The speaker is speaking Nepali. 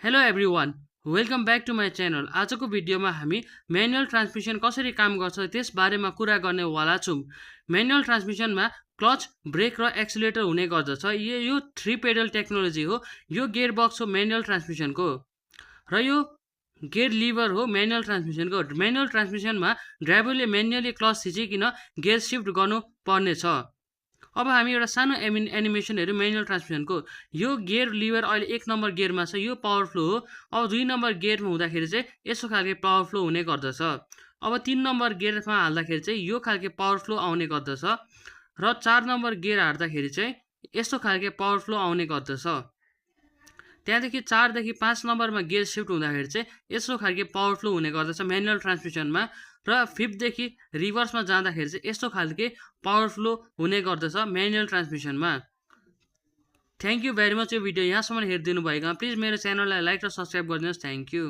Hello everyone, welcome back to my channel. आजको भिडियोमा हामी म्यानुअल ट्रान्समिसन कसरी काम गर्छ त्यस बारेमा कुरा गर्नेवाला छौँ। म्यानुअल ट्रान्समिसनमा क्लच, ब्रेक र एक्सिलेटर हुने गर्दछ। यो 3 पेडल टेक्नोलोजी हो। यो गियर बक्स हो म्यानुअल ट्रान्समिसनको र यो गियर लिभर हो म्यानुअल ट्रान्समिसनको। म्यानुअल ट्रान्समिसनमा ड्राइभरले म्यानुअली क्लच थिचिकन गियर सिफ्ट गर्नु पर्नेछ। अब हामी एउटा सानो एनिमेसन हेरौँ म्यानुअल ट्रान्समिसनको। यो गियर लिभर अहिले 1 नम्बर गियरमा छ, यो पावर फ्लो हो। अब 2 नम्बर गियरमा हुँदाखेरि चाहिँ यस्तो खालके पावर फ्लो हुने गर्दछ। अब 3 नम्बर गियरमा हाल्दाखेरि चाहिँ यो खालके पावर फ्लो आउने गर्दछ र 4 नम्बर गियर हाल्दाखेरि चाहिँ यस्तो खालके पावर फ्लो आउने गर्दछ। त्यहाँदेखि 4 देखि 5 नम्बरमा गियर सिफ्ट हुँदाखेरि चाहिँ यस्तो खालके पावर फ्लो हुने गर्दछ म्यानुअल ट्रान्समिसनमा र 5 देखि रिभर्समा जाँदाखेरि चाहिँ यस्तो खालके पावर फ्लो हुने गर्दछ म्यानुअल ट्रान्समिसनमा। Thank you very much. यो भिडियो यहाँसम्म हेरिदिनु भएकोमा प्लिज मेरो च्यानललाई लाइक र सब्सक्राइब गरिदिनुहोस्। Thank you.